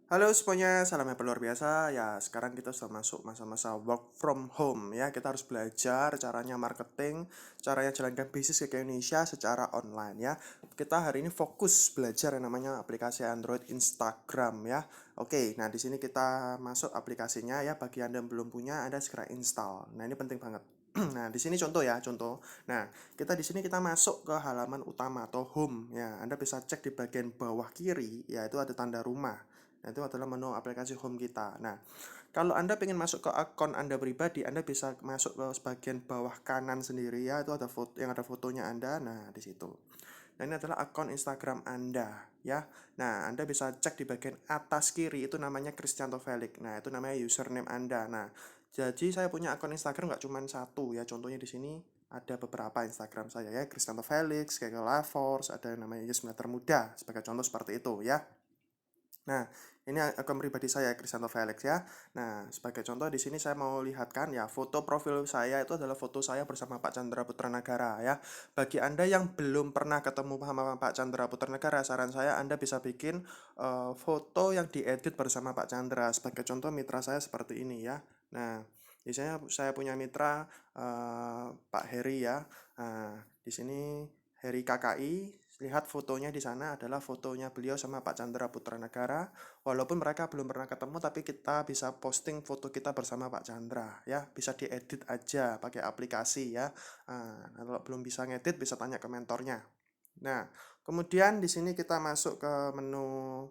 Halo semuanya, salam yang luar biasa. Ya, sekarang kita sudah masuk masa-masa work from home ya. Kita harus belajar caranya marketing, caranya jalankan bisnis ke Indonesia secara online ya. Kita hari ini fokus belajar yang namanya aplikasi Android Instagram ya. Oke, nah di sini kita masuk aplikasinya ya. Bagi Anda yang belum punya, Anda segera install. Nah, ini penting banget. Nah, di sini contoh ya, contoh. Nah, kita di sini kita masuk ke halaman utama atau home ya. Anda bisa cek di bagian bawah kiri, yaitu ada tanda rumah. Nah, itu adalah menu aplikasi home kita. Nah, kalau Anda ingin masuk ke akun Anda pribadi, Anda bisa masuk ke bagian bawah kanan sendiri ya, itu ada foto yang ada fotonya Anda. Nah, di situ. Nah, ini adalah akun Instagram Anda ya. Nah, Anda bisa cek di bagian atas kiri itu namanya Kristianto Felix. Nah, itu namanya username Anda. Nah, jadi saya punya akun Instagram nggak cuma satu ya. Contohnya di sini ada beberapa Instagram saya ya, Kristianto Felix, kayak Life Force, ada yang namanya Yes Termuda sebagai contoh seperti itu ya. Nah, ini akun pribadi saya Kristanto Felix ya. Nah, sebagai contoh di sini saya mau lihatkan ya, foto profil saya itu adalah foto saya bersama Pak Chandra Putra Negara ya. Bagi Anda yang belum pernah ketemu sama Pak Chandra Putra Negara, saran saya Anda bisa bikin foto yang diedit bersama Pak Chandra. Sebagai contoh mitra saya seperti ini ya. Nah, biasanya saya punya mitra Pak Heri ya. Nah, di sini Heri KKI, lihat fotonya di sana adalah fotonya beliau sama Pak Chandra Putra Negara. Walaupun mereka belum pernah ketemu, tapi kita bisa posting foto kita bersama Pak Chandra ya. Bisa diedit aja pakai aplikasi ya. Nah, kalau belum bisa ngedit bisa tanya ke mentornya. Nah, kemudian di sini kita masuk ke menu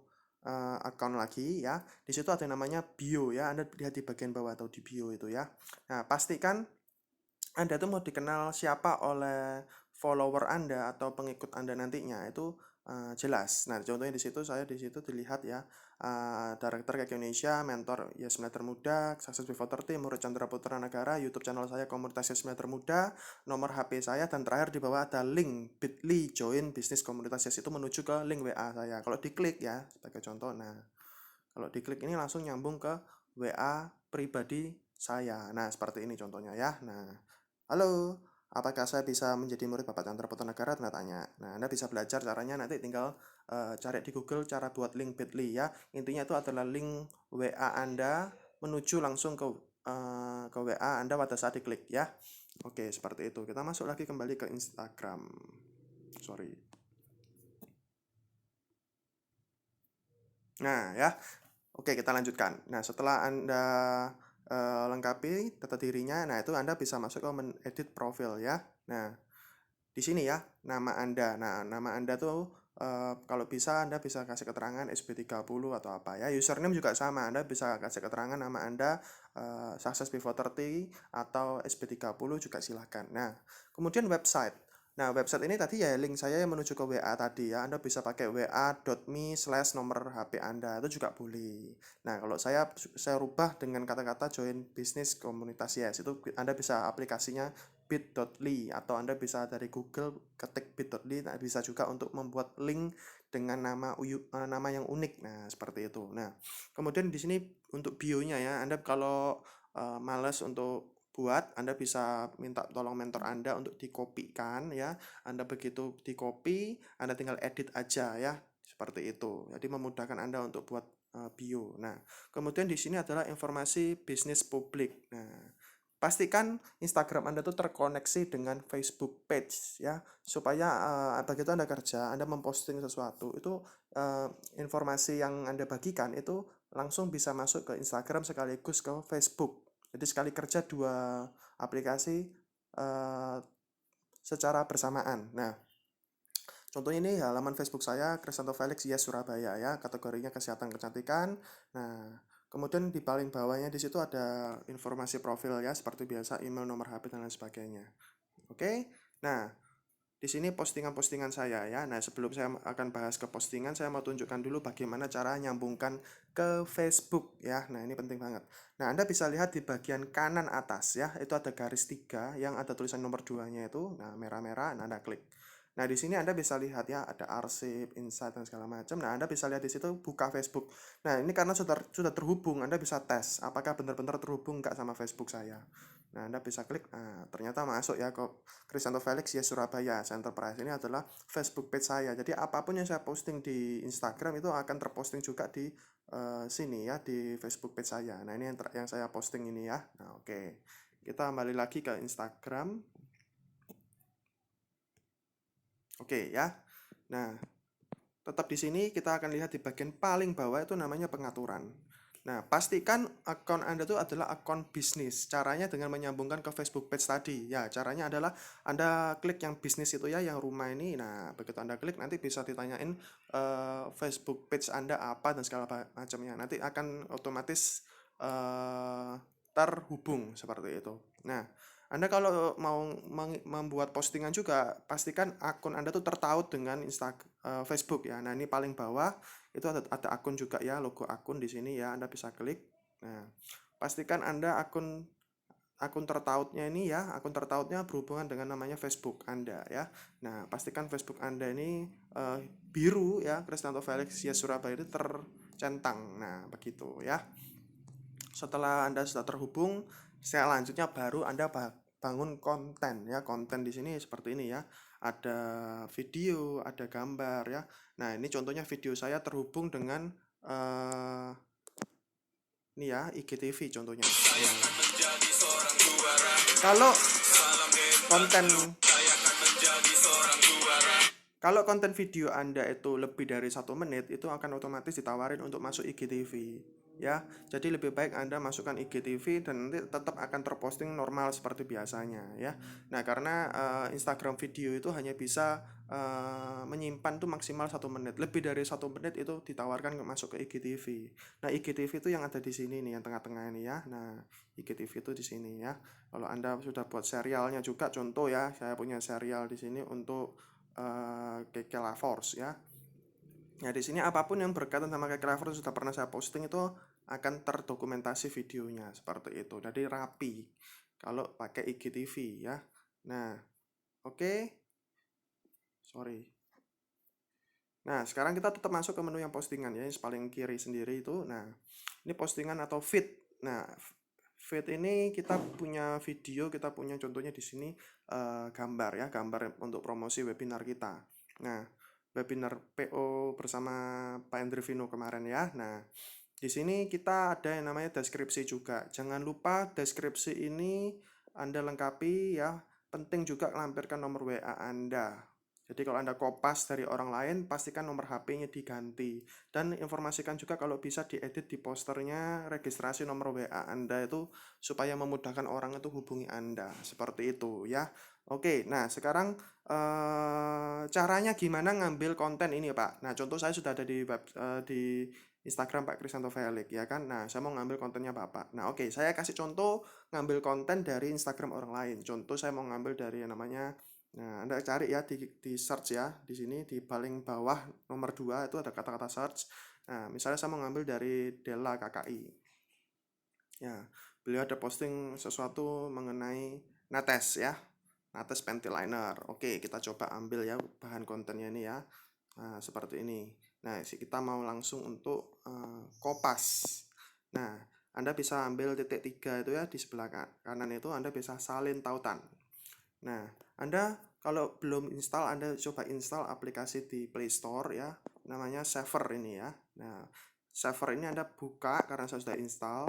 account lagi ya. Di situ ada yang namanya bio ya. Anda lihat di bagian bawah atau di bio itu ya. Nah, pastikan anda tuh mau dikenal siapa oleh follower Anda atau pengikut Anda nantinya itu jelas. Nah, contohnya di situ saya di situ dilihat ya, Director Kek Indonesia, mentor Yasmina Termuda, Success Before 30, Murid Chandra Putra Negara, YouTube channel saya Komunitas Yasmina Termuda, nomor HP saya, dan terakhir di bawah ada link bit.ly join bisnis komunitas Yas itu menuju ke link WA saya. Kalau diklik ya, sebagai contoh, nah kalau diklik ini langsung nyambung ke WA pribadi saya. Nah, seperti ini contohnya ya. Nah, halo, apakah saya bisa menjadi murid Bapak Chandra Putra Negara? Tanda tanya. Nah, Anda bisa belajar caranya nanti tinggal cari di Google cara buat link bit.ly ya. Intinya itu adalah link WA Anda menuju langsung ke WA Anda pada saat diklik ya. Oke, seperti itu. Kita masuk lagi kembali ke Instagram. Sorry. Nah, ya. Oke, kita lanjutkan. Nah, setelah Anda lengkapi data dirinya, nah itu Anda bisa masuk ke edit profil ya. Nah, di sini ya, nama Anda. Nah, nama Anda tuh kalau bisa Anda bisa kasih keterangan SB30 atau apa ya. Username juga sama, Anda bisa kasih keterangan nama Anda Success Before 30 atau SB30 juga silahkan. Nah, kemudian website. Nah, website ini tadi ya link saya yang menuju ke WA tadi ya. Anda bisa pakai wa.me/nomor HP Anda, itu juga boleh. Nah, kalau saya rubah dengan kata-kata join bisnis komunitas Yes, itu Anda bisa aplikasinya bit.ly atau Anda bisa dari Google ketik bit.ly. Nah, bisa juga untuk membuat link dengan nama yang unik. Nah, seperti itu. Nah, kemudian di sini untuk bio-nya ya, Anda kalau males untuk buat, Anda bisa minta tolong mentor Anda untuk dikopikan ya. Anda begitu dikopi, Anda tinggal edit aja ya. Seperti itu. Jadi memudahkan Anda untuk buat bio. Nah, kemudian di sini adalah informasi bisnis publik. Nah, pastikan Instagram Anda tuh terkoneksi dengan Facebook page ya, supaya begitu Anda kerja, Anda memposting sesuatu, itu uh, informasi yang Anda bagikan itu langsung bisa masuk ke Instagram sekaligus ke Facebook. Jadi sekali kerja dua aplikasi uh, secara bersamaan. Nah, contohnya ini halaman Facebook saya, Kristanto Felix Yes Surabaya ya, kategorinya kesehatan kecantikan. Nah, kemudian di paling bawahnya di situ ada informasi profil ya, seperti biasa email, nomor HP dan lain sebagainya. Oke. Nah, di sini postingan-postingan saya ya. Nah, sebelum saya akan bahas ke postingan, saya mau tunjukkan dulu bagaimana cara nyambungkan ke Facebook ya. Nah, ini penting banget. Nah, Anda bisa lihat di bagian kanan atas ya, itu ada garis 3 yang ada tulisan nomor 2-nya itu. Nah, merah-merah, nah Anda klik. Nah, di sini Anda bisa lihat ya, ada arsip, insight, dan segala macam. Nah, Anda bisa lihat di situ buka Facebook. Nah, ini karena sudah terhubung, Anda bisa tes apakah benar-benar terhubung nggak sama Facebook saya. Nah, Anda bisa klik, nah, ternyata masuk ya ke Kristanto Felix ya Surabaya Enterprise. Ini adalah Facebook page saya. Jadi apapun yang saya posting di Instagram itu akan terposting juga di sini ya di Facebook page saya. Nah, ini yang saya posting ini ya. Nah, oke. Kita kembali lagi ke Instagram. Oke ya. Nah, tetap di sini kita akan lihat di bagian paling bawah itu namanya pengaturan. Nah, pastikan akun Anda itu adalah akun bisnis. Caranya dengan menyambungkan ke Facebook page tadi. Ya, caranya adalah Anda klik yang bisnis itu ya, yang rumah ini. Nah, begitu Anda klik nanti bisa ditanyain Facebook page Anda apa dan segala macamnya. Nanti akan otomatis terhubung seperti itu. Nah, Anda kalau mau membuat postingan juga, pastikan akun Anda tuh tertaut dengan Facebook ya. Nah, ini paling bawah itu ada akun juga ya, logo akun di sini ya, Anda bisa klik. Nah, pastikan Anda akun tertautnya ini ya, akun tertautnya berhubungan dengan namanya Facebook Anda ya. Nah, pastikan Facebook Anda ini biru ya, Kristanto Felix Yes Surabaya itu tercentang. Nah, begitu ya. Setelah Anda sudah terhubung, selanjutnya baru Anda bangun konten ya. Konten di sini seperti ini ya. Ada video, ada gambar ya. Nah, ini contohnya video saya terhubung dengan ini ya, IGTV contohnya. Kalau konten Kalau konten video Anda itu lebih dari 1 menit, itu akan otomatis ditawarin untuk masuk IGTV. Ya, jadi lebih baik Anda masukkan IGTV dan nanti tetap akan terposting normal seperti biasanya ya. Nah, karena Instagram video itu hanya bisa menyimpan tuh maksimal 1 menit. Lebih dari 1 menit itu ditawarkan masuk ke IGTV. Nah, IGTV itu yang ada di sini nih, yang tengah-tengah ini ya. Nah, IGTV itu di sini ya. Kalau Anda sudah buat serialnya juga, contoh ya, saya punya serial di sini untuk Kekela Force ya. Nah, di sini apapun yang berkaitan sama Kekela Force sudah pernah saya posting itu akan terdokumentasi videonya seperti itu. Jadi rapi kalau pakai IGTV ya. Nah, oke. Sorry. Nah, sekarang kita tetap masuk ke menu yang postingan ya, yang paling kiri sendiri itu. Nah, ini postingan atau feed. Nah, feed ini kita punya video, kita punya contohnya di sini gambar ya, gambar untuk promosi webinar kita. Nah, webinar PO bersama Pak Endrivino kemarin ya. Nah, di sini kita ada yang namanya deskripsi juga. Jangan lupa deskripsi ini Anda lengkapi ya. Penting juga lampirkan nomor WA Anda. Jadi kalau Anda kopas dari orang lain, pastikan nomor HP-nya diganti. Dan informasikan juga kalau bisa diedit di posternya, registrasi nomor WA Anda itu supaya memudahkan orang itu hubungi Anda. Seperti itu ya. Oke, nah sekarang caranya gimana ngambil konten ini Pak? Nah contoh saya sudah ada di Instagram Pak Kristanto Felix ya kan. Nah, saya mau ngambil kontennya Bapak. Nah, oke, saya kasih contoh ngambil konten dari Instagram orang lain. Contoh saya mau ngambil dari yang namanya. Nah, Anda cari ya di search ya. Di sini di paling bawah nomor 2 itu ada kata-kata search. Nah, misalnya saya mau ngambil dari Della KKI. Ya, beliau ada posting sesuatu mengenai Nates ya. Nates panty liner. Oke, kita coba ambil ya bahan kontennya ini ya. Nah, seperti ini. Nah, kita mau langsung untuk kopas. Nah, Anda bisa ambil titik 3 itu ya di sebelah kanan itu Anda bisa salin tautan. Nah, Anda kalau belum install, Anda coba install aplikasi di Play Store ya. Namanya Saver ini ya. Nah, Saver ini Anda buka karena saya sudah install.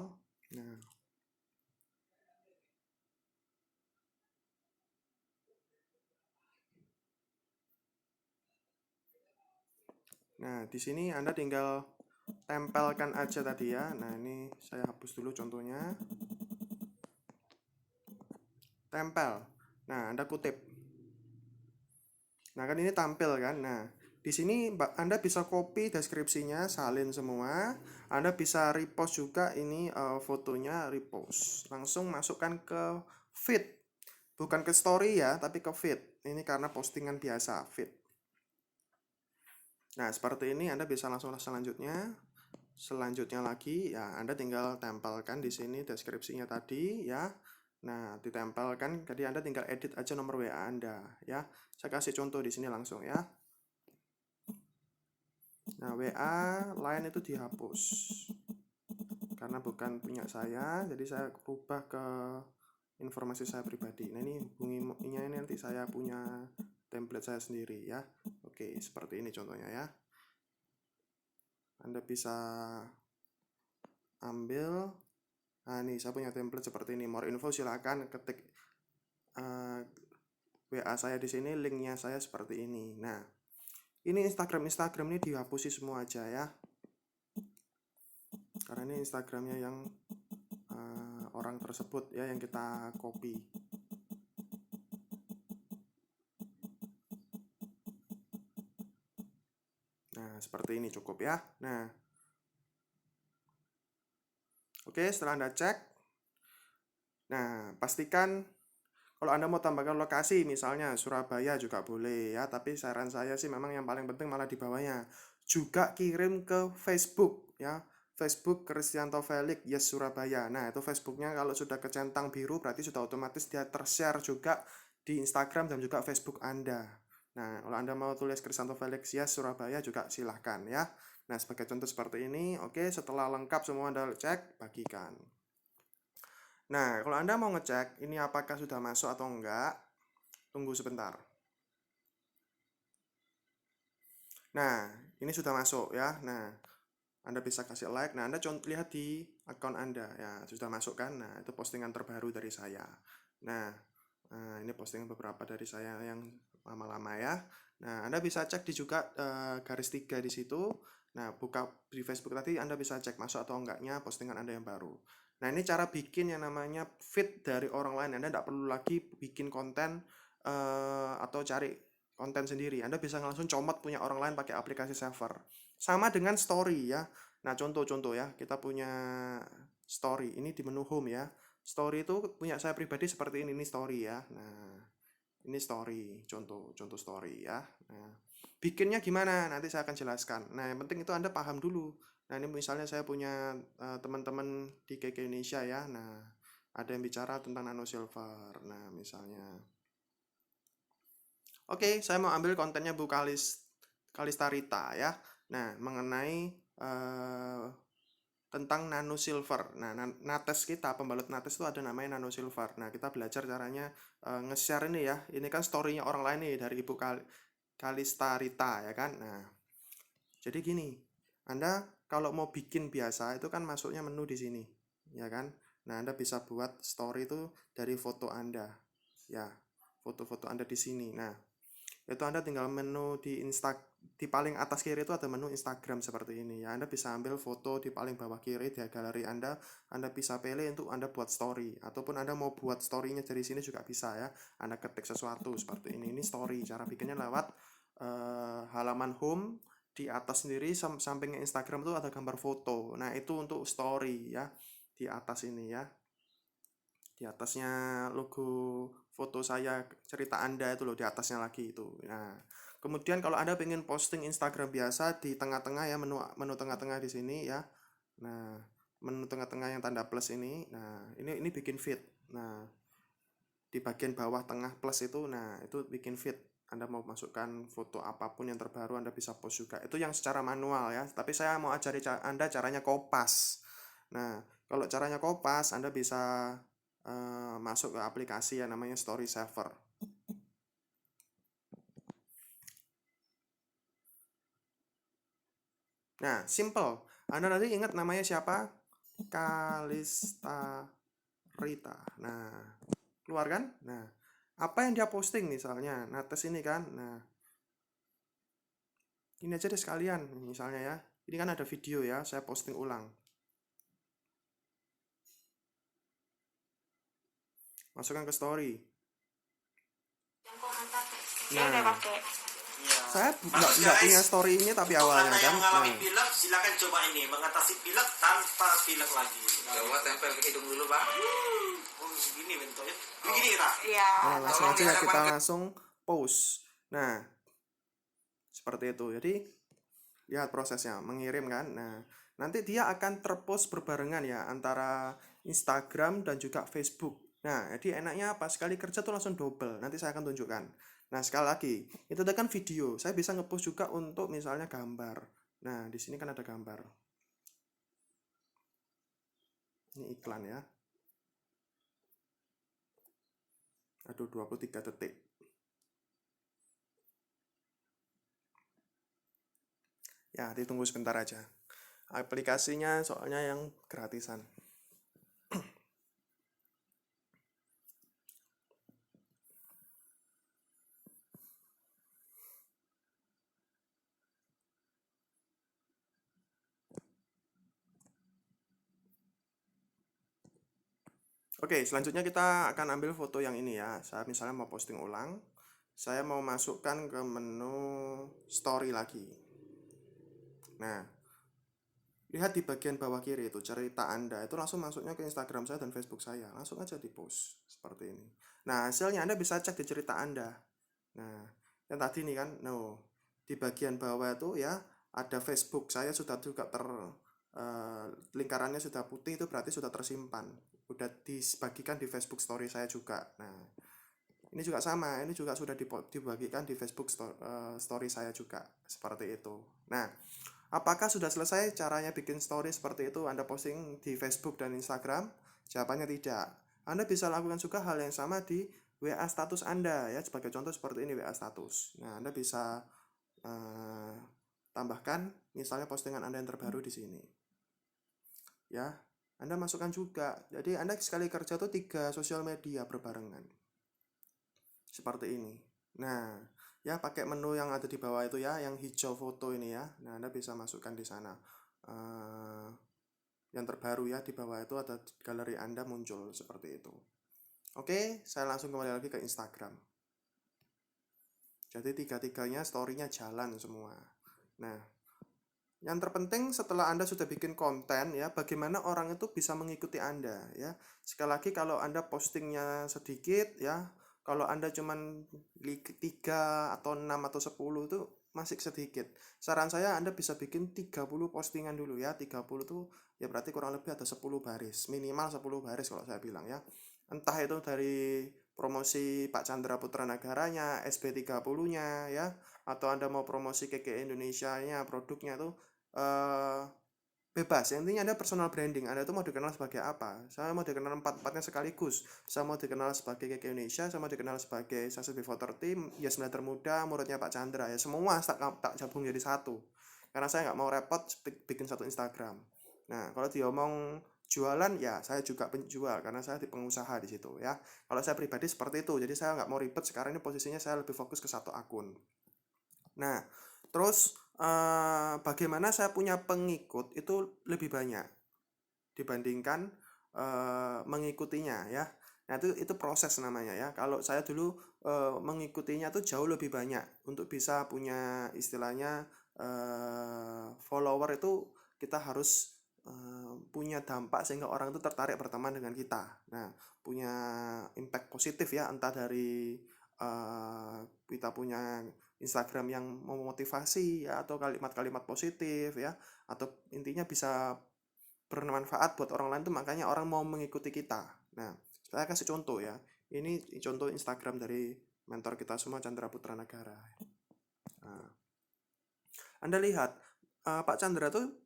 Nah, di sini Anda tinggal tempelkan aja tadi ya. Nah, ini saya hapus dulu contohnya. Tempel. Nah, Anda kutip. Nah, kan ini tampil kan. Nah, di sini Anda bisa copy deskripsinya, salin semua. Anda bisa repost juga ini fotonya repost. Langsung masukkan ke feed. Bukan ke story ya, tapi ke feed. Ini karena postingan biasa, feed. Nah, seperti ini Anda bisa langsung selanjutnya. Selanjutnya lagi ya Anda tinggal tempelkan di sini deskripsinya tadi ya. Nah, ditempelkan, jadi Anda tinggal edit aja nomor WA Anda ya. Saya kasih contoh di sini langsung ya. Nah, WA lain itu dihapus. Karena bukan punya saya, jadi saya rubah ke informasi saya pribadi. Nah, ini hubunginya ini nanti saya punya template saya sendiri ya. Oke, seperti ini contohnya ya. Anda bisa ambil. Nah, ini saya punya template seperti ini. More info silakan ketik WA saya di sini, linknya saya seperti ini. Nah, ini Instagram ini dihapusi semua aja ya. Karena ini Instagramnya yang orang tersebut ya, yang kita copy. Nah, seperti ini cukup ya. Nah, oke, setelah Anda cek, nah, pastikan kalau Anda mau tambahkan lokasi, misalnya Surabaya juga boleh ya, tapi saran saya sih memang yang paling penting malah di bawahnya. Juga kirim ke Facebook ya, Facebook Kristianto Felix Yes Surabaya. Nah, itu Facebooknya kalau sudah kecentang biru berarti sudah otomatis dia tershare juga di Instagram dan juga Facebook Anda. Nah, kalau Anda mau tulis Kristianto Felix Yes Surabaya juga silahkan ya. Nah, sebagai contoh seperti ini, oke, setelah lengkap semua Anda cek, bagikan. Nah, kalau Anda mau ngecek ini apakah sudah masuk atau enggak, tunggu sebentar. Nah, ini sudah masuk ya. Nah, Anda bisa kasih like. Nah, Anda lihat di akun Anda. Ya, sudah masuk kan? Nah, itu postingan terbaru dari saya. Nah, ini postingan beberapa dari saya yang lama-lama ya. Nah, Anda bisa cek di juga garis 3 di situ. Nah, buka di Facebook tadi Anda bisa cek masuk atau enggaknya postingan Anda yang baru. Nah, ini cara bikin yang namanya feed dari orang lain. Anda tidak perlu lagi bikin konten atau cari konten sendiri. Anda bisa langsung comot punya orang lain pakai aplikasi server. Sama dengan story ya. Nah, contoh-contoh ya. Kita punya story. Ini di menu home ya. Story itu punya saya pribadi seperti ini story ya. Nah, ini story, contoh story ya. Nah, bikinnya gimana? Nanti saya akan jelaskan. Nah, yang penting itu Anda paham dulu. Nah, ini misalnya saya punya teman-teman di KK Indonesia ya. Nah, ada yang bicara tentang nano silver. Nah, misalnya. Oke, saya mau ambil kontennya Bu Kalistarita ya. Nah, mengenai tentang nano silver. Nah, nates kita, pembalut nates itu ada namanya nano silver. Nah, kita belajar caranya nge-share ini ya. Ini kan story-nya orang lain nih dari Ibu Kalistarita ya kan. Nah, jadi gini, Anda kalau mau bikin biasa itu kan masuknya menu di sini, ya kan? Nah, Anda bisa buat story itu dari foto Anda. Ya, foto-foto Anda di sini. Nah, itu Anda tinggal menu di paling atas kiri itu ada menu Instagram seperti ini ya. Anda bisa ambil foto di paling bawah kiri di galeri Anda bisa pilih untuk Anda buat story ataupun Anda mau buat story-nya dari sini juga bisa ya. Anda ketik sesuatu seperti ini. Ini story. Cara bikinnya lewat halaman home di atas sendiri sampingnya Instagram itu ada gambar foto. Nah, itu untuk story ya. Di atas ini ya. Di atasnya logo foto saya, cerita Anda itu loh, di atasnya lagi itu. Nah, kemudian kalau Anda pengen posting Instagram biasa, di tengah-tengah ya, menu tengah-tengah di sini ya. Nah, menu tengah-tengah yang tanda plus ini. Nah, ini bikin feed. Nah, di bagian bawah tengah plus itu, nah itu bikin feed. Anda mau masukkan foto apapun yang terbaru Anda bisa post juga. Itu yang secara manual ya. Tapi saya mau ajari Anda caranya kopas. Nah, kalau caranya kopas Anda bisa masuk ke aplikasi yang namanya Story Saver. Nah, simple. Anda nanti ingat namanya siapa? Kalista Rita. Nah, keluar kan? Nah, apa yang dia posting misalnya? Nates ini kan? Nah, ini aja deh sekalian misalnya ya. Ini kan ada video ya, saya posting ulang. Masukkan ke story. Nah, saya nggak punya story-nya tapi awalnya kan. Yang mengalami pilek silakan coba ini mengatasi pilek tanpa pilek lagi. Coba tempel ke hidung dulu, Pak. Begini bentuknya. Begini kita. Iya. Nah, langsung aja kita langsung post. Nah, seperti itu. Jadi lihat prosesnya, mengirim kan. Nah, nanti dia akan terpost berbarengan ya antara Instagram dan juga Facebook. Nah, jadi enaknya apa? Sekali kerja tuh langsung double. Nanti saya akan tunjukkan. Nah, sekali lagi, itu kan video. Saya bisa ngepost juga untuk misalnya gambar. Nah, di sini kan ada gambar. Ini iklan ya. Aduh, 23 detik. Ya, ditunggu sebentar aja. Aplikasinya soalnya yang gratisan. Oke, selanjutnya kita akan ambil foto yang ini ya. Saya misalnya mau posting ulang. Saya mau masukkan ke menu story lagi. Nah, lihat di bagian bawah kiri itu cerita Anda. Itu langsung masuknya ke Instagram saya dan Facebook saya. Langsung aja di post seperti ini. Nah, hasilnya Anda bisa cek di cerita Anda. Nah, yang tadi nih kan, di bagian bawah itu ya ada Facebook. Saya sudah juga lingkarannya sudah putih, itu berarti sudah tersimpan. Udah dibagikan di Facebook story saya juga. Nah, ini juga sama, ini juga sudah dibagikan di Facebook story saya juga, seperti itu. Nah, apakah sudah selesai caranya bikin story seperti itu, Anda posting di Facebook dan Instagram? Jawabannya tidak. Anda bisa lakukan juga hal yang sama di WA status Anda ya, sebagai contoh seperti ini WA status. Nah, Anda bisa tambahkan misalnya postingan Anda yang terbaru di sini. Ya, Anda masukkan juga. Jadi Anda sekali kerja tuh 3 sosial media berbarengan. Seperti ini. Nah, ya pakai menu yang ada di bawah itu ya, yang hijau foto ini ya. Nah, Anda bisa masukkan di sana. Yang terbaru ya, di bawah itu ada galeri Anda muncul seperti itu. Oke, saya langsung kembali lagi ke Instagram. Jadi tiga-tiganya story-nya jalan semua. Nah, yang terpenting setelah Anda sudah bikin konten ya, bagaimana orang itu bisa mengikuti Anda ya. Sekali lagi kalau Anda postingnya sedikit ya, kalau Anda cuman 3 atau 6 atau 10 itu masih sedikit. Saran saya Anda bisa bikin 30 postingan dulu ya. 30 itu ya berarti kurang lebih ada 10 baris. Minimal 10 baris kalau saya bilang ya. Entah itu dari promosi Pak Chandra Putra Negaranya, SB30-nya ya, atau Anda mau promosi KK Indonesia-nya, produknya itu bebas. Yang intinya Anda personal branding. Anda itu mau dikenal sebagai apa? Saya mau dikenal empat-empatnya sekaligus. Saya mau dikenal sebagai KK Indonesia, saya mau dikenal sebagai Success Before 30, Yes Militer Muda, muridnya Pak Chandra ya. Semua tak gabung jadi satu. Karena saya nggak mau repot bikin satu Instagram. Nah, kalau diomong jualan ya saya juga penjual karena saya di pengusaha di situ ya. Kalau saya pribadi seperti itu. Jadi saya nggak mau ribet, sekarang ini posisinya saya lebih fokus ke satu akun. Nah, terus bagaimana saya punya pengikut itu lebih banyak dibandingkan mengikutinya ya. Nah, itu proses namanya ya. Kalau saya dulu mengikutinya tuh jauh lebih banyak. Untuk bisa punya istilahnya follower itu kita harus punya dampak sehingga orang itu tertarik berteman dengan kita. Nah, punya impact positif ya, entah dari kita punya Instagram yang memotivasi ya, atau kalimat-kalimat positif ya, atau intinya bisa bermanfaat buat orang lain tuh makanya orang mau mengikuti kita. Nah, saya kasih contoh ya. Ini contoh Instagram dari mentor kita semua, Chandra Putra Negara. Nah, Anda lihat Pak Chandra tuh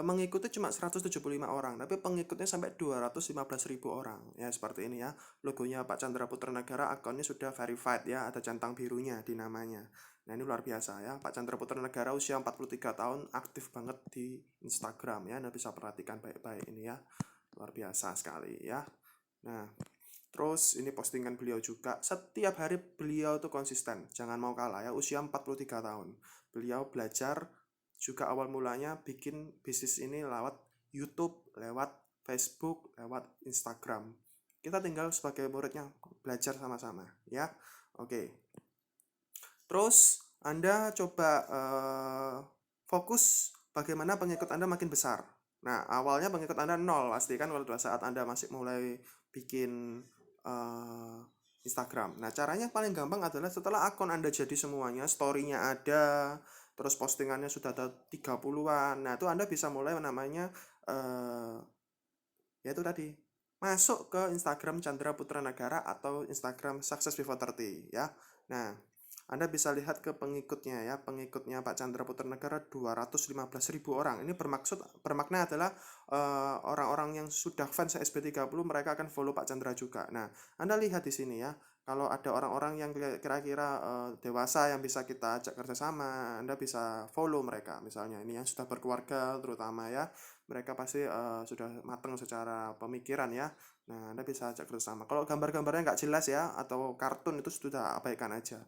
mengikuti cuma 175 orang, tapi pengikutnya sampai 215.000 orang. Ya, seperti ini ya. Logonya Pak Chandra Putra Negara, akunnya sudah verified ya, ada centang birunya di namanya. Nah, ini luar biasa ya. Pak Chandra Putra Negara usia 43 tahun, aktif banget di Instagram ya. Anda bisa perhatikan baik-baik ini ya. Luar biasa sekali ya. Nah, terus ini postingan beliau juga. Setiap hari beliau tuh konsisten, jangan mau kalah ya. Usia 43 tahun. Beliau belajar juga awal mulanya bikin bisnis ini lewat YouTube, lewat Facebook, lewat Instagram. Kita tinggal sebagai muridnya belajar sama-sama ya. Oke. Terus Anda coba fokus bagaimana pengikut Anda makin besar. Nah, awalnya pengikut Anda 0 pasti kan pada saat Anda masih mulai bikin Instagram. Nah, caranya paling gampang adalah setelah akun Anda jadi semuanya, story-nya ada, terus postingannya sudah ada 30-an. Nah, itu Anda bisa mulai namanya yaitu tadi masuk ke Instagram Chandra Putra Negara atau Instagram Success Before 30 ya. Nah, Anda bisa lihat ke pengikutnya ya. Pengikutnya Pak Chandra Putra Negara 215.000 orang. Ini bermakna adalah orang-orang yang sudah fans SB30 mereka akan follow Pak Chandra juga. Nah, Anda lihat di sini ya. Kalau ada orang-orang yang kira-kira dewasa yang bisa kita ajak kerjasama, Anda bisa follow mereka. Misalnya ini yang sudah berkeluarga terutama ya, mereka pasti sudah matang secara pemikiran ya. Nah, Anda bisa ajak kerjasama. Kalau gambar-gambarnya nggak jelas ya, atau kartun itu sudah abaikan aja.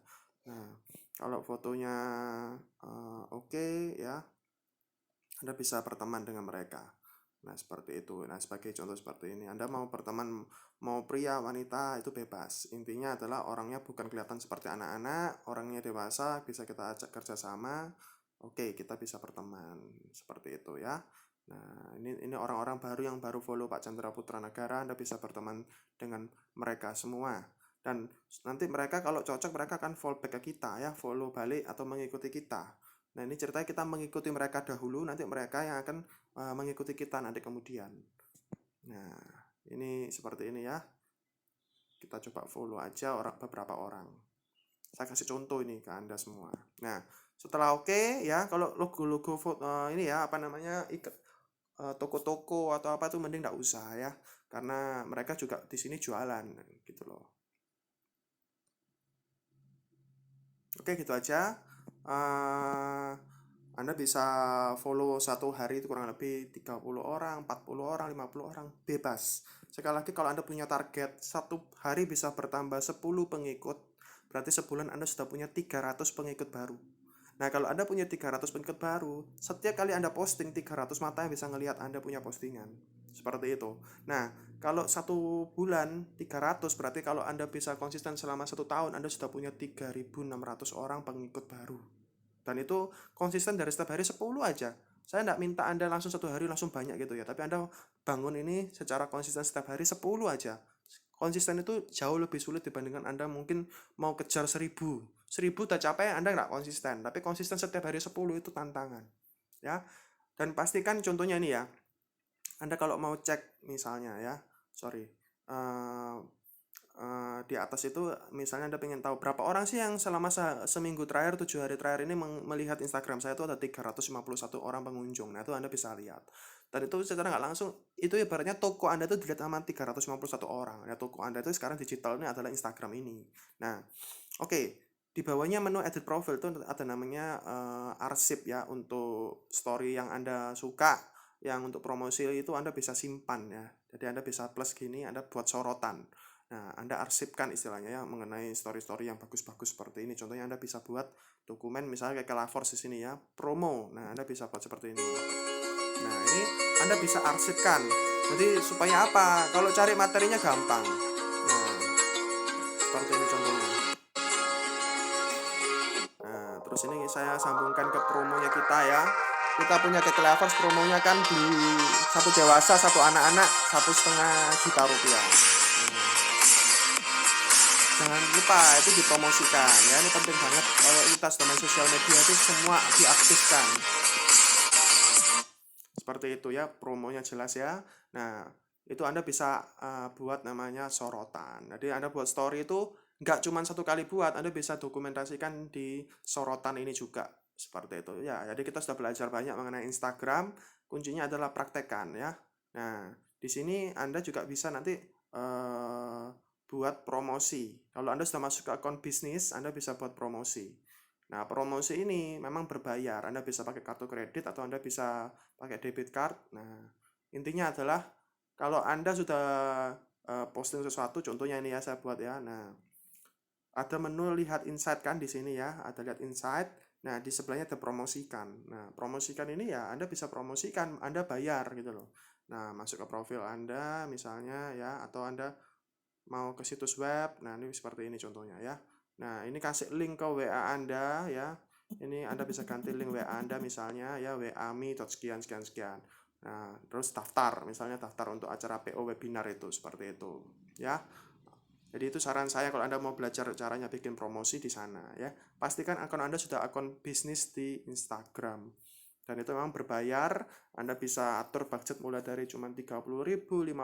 Nah, kalau fotonya oke ya, Anda bisa berteman dengan mereka. Nah, seperti itu. Nah, sebagai contoh seperti ini, Anda mau berteman, mau pria, wanita, itu bebas. Intinya adalah orangnya bukan kelihatan seperti anak-anak, orangnya dewasa, bisa kita ajak kerjasama. Oke, kita bisa berteman. Seperti itu ya. Nah, ini orang-orang baru yang baru follow Pak Chandra Putra Negara, Anda bisa berteman dengan mereka semua. Dan nanti mereka kalau cocok, mereka akan follow back ke kita ya, follow balik atau mengikuti kita. Nah, ini ceritanya kita mengikuti mereka dahulu, nanti mereka yang akan mengikuti kita nanti kemudian. Nah, ini seperti ini ya. Kita coba follow aja beberapa orang. Saya kasih contoh ini ke Anda semua. Nah, setelah oke ya, kalau logo-logo ini ya, apa namanya, toko-toko atau apa tuh mending nggak usah ya, karena mereka juga di sini jualan gitu loh. Oke, gitu aja. Anda bisa follow satu hari itu kurang lebih 30 orang, 40 orang, 50 orang, bebas. Sekali lagi kalau Anda punya target satu hari bisa bertambah 10 pengikut, berarti sebulan Anda sudah punya 300 pengikut baru. Nah, kalau Anda punya 300 pengikut baru, setiap kali Anda posting 300 mata yang bisa ngelihat Anda punya postingan. Seperti itu. Nah, kalau satu bulan 300 berarti kalau Anda bisa konsisten selama 1 tahun, Anda sudah punya 3.600 orang pengikut baru. Dan itu konsisten dari setiap hari 10 aja. Saya tidak minta Anda langsung satu hari langsung banyak gitu ya, tapi Anda bangun ini secara konsisten setiap hari 10 aja. Konsisten itu jauh lebih sulit dibandingkan Anda mungkin mau kejar 1000. 1000 udah capek, Anda nggak konsisten, tapi konsisten setiap hari 10 itu tantangan. Ya. Dan pastikan contohnya ini ya, Anda kalau mau cek misalnya ya, sorry, di atas itu misalnya Anda pengen tahu berapa orang sih yang selama seminggu terakhir, 7 hari terakhir ini melihat Instagram saya, itu ada 351 orang pengunjung. Nah, itu Anda bisa lihat. Dan itu secara nggak langsung, itu ibaratnya toko Anda itu dilihat sama 351 orang. Ya, toko Anda itu sekarang digital ini adalah Instagram ini. Nah, oke. Di bawahnya menu edit profile itu ada namanya arsip ya, untuk story yang Anda suka, yang untuk promosi itu Anda bisa simpan ya. Jadi Anda bisa plus gini, Anda buat sorotan. Nah, Anda arsipkan istilahnya ya mengenai story-story yang bagus-bagus seperti ini. Contohnya Anda bisa buat dokumen misalnya kayak Kelavors di sini ya, promo. Nah, Anda bisa buat seperti ini. Nah, ini Anda bisa arsipkan. Jadi supaya apa? Kalau cari materinya gampang. Nah, seperti ini contohnya. Nah, terus ini saya sambungkan ke promonya kita ya. Kita punya Kelavors, promonya kan di satu dewasa, satu anak-anak, 1,5 juta rupiah. Jangan lupa itu dipromosikan ya, ini penting banget. Kalau kita domain sosial media itu semua diaktifkan seperti itu ya, promonya jelas ya. Nah, itu Anda bisa buat namanya sorotan. Jadi Anda buat story itu nggak cuma satu kali buat, Anda bisa dokumentasikan di sorotan ini juga seperti itu ya. Jadi kita sudah belajar banyak mengenai Instagram, kuncinya adalah praktekkan ya. Nah, di sini Anda juga bisa nanti buat promosi. Kalau Anda sudah masuk ke akun bisnis, Anda bisa buat promosi. Nah, promosi ini memang berbayar. Anda bisa pakai kartu kredit atau Anda bisa pakai debit card. Nah, intinya adalah kalau Anda sudah posting sesuatu, contohnya ini ya saya buat ya. Nah, ada menu lihat insight kan di sini ya, ada lihat insight. Nah, di sebelahnya ada promosikan. Nah, promosikan ini ya Anda bisa promosikan, Anda bayar gitu loh. Nah, masuk ke profil Anda misalnya ya, atau Anda mau ke situs web. Nah, ini seperti ini contohnya ya. Nah, ini kasih link ke WA Anda ya. Ini Anda bisa ganti link WA Anda misalnya ya, wami.sekian sekian sekian. Nah, terus daftar, misalnya daftar untuk acara PO webinar itu seperti itu ya. Jadi itu saran saya kalau Anda mau belajar caranya bikin promosi di sana ya. Pastikan akun Anda sudah akun bisnis di Instagram. Dan itu memang berbayar. Anda bisa atur budget mulai dari cuma 30.000, 50.000,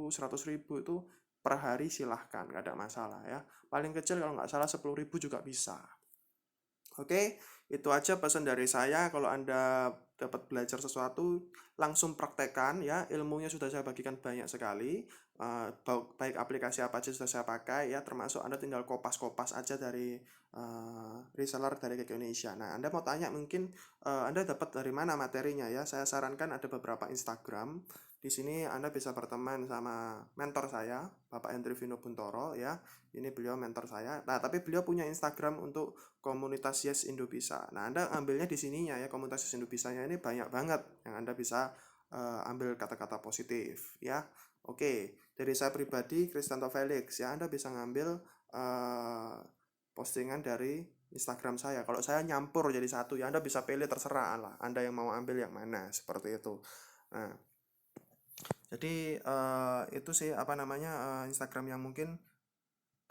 100.000 itu per hari, silahkan, nggak ada masalah ya. Paling kecil kalau nggak salah 10.000 juga bisa. Oke, itu aja pesan dari saya. Kalau Anda dapat belajar sesuatu, langsung praktekkan ya. Ilmunya sudah saya bagikan banyak sekali. Baik aplikasi apa aja sudah saya pakai ya, termasuk Anda tinggal kopas-kopas aja dari reseller dari Cake Indonesia. Nah, Anda mau tanya mungkin Anda dapat dari mana materinya ya? Saya sarankan ada beberapa Instagram. Di sini Anda bisa berteman sama mentor saya, Bapak Hendri Vino Buntoro ya. Ini beliau mentor saya. Nah, tapi beliau punya Instagram untuk komunitas Yes Indobisa. Nah, Anda ambilnya di sininya ya, komunitas Yes Indobisanya ini banyak banget yang Anda bisa ambil kata-kata positif ya. Oke, dari saya pribadi Kristanto Felix ya, Anda bisa ngambil postingan dari Instagram saya. Kalau saya nyampur jadi satu ya, Anda bisa pilih terserah lah. Anda yang mau ambil yang mana seperti itu. Nah, jadi itu sih apa namanya Instagram yang mungkin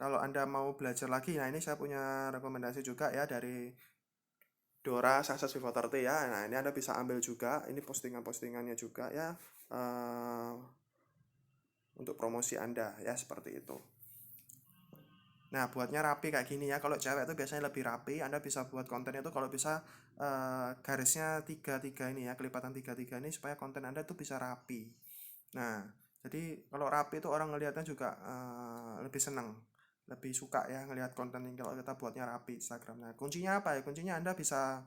kalau Anda mau belajar lagi. Nah, ini saya punya rekomendasi juga ya dari Dora Success Before 30 ya. Nah, ini Anda bisa ambil juga. Ini postingan-postingannya juga ya. eh, untuk promosi Anda ya seperti itu. Nah, buatnya rapi kayak gini ya. Kalau cewek itu biasanya lebih rapi. Anda bisa buat kontennya itu kalau bisa garisnya tiga ini ya, kelipatan tiga ini supaya konten Anda itu bisa rapi. Nah, jadi kalau rapi itu orang ngelihatnya juga lebih senang, lebih suka ya ngelihat konten yang kalau kita buatnya rapi Instagram. Nah, kuncinya apa ya? Kuncinya Anda bisa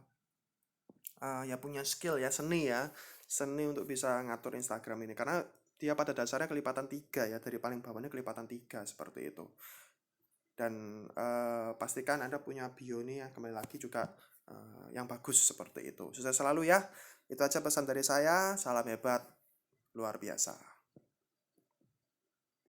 ya punya skill ya, seni untuk bisa ngatur Instagram ini. Karena dia pada dasarnya kelipatan tiga ya, dari paling bawahnya kelipatan tiga seperti itu. Dan pastikan Anda punya bio nih ya, kembali lagi juga yang bagus seperti itu. Sukses selalu ya. Itu aja pesan dari saya. Salam hebat luar biasa.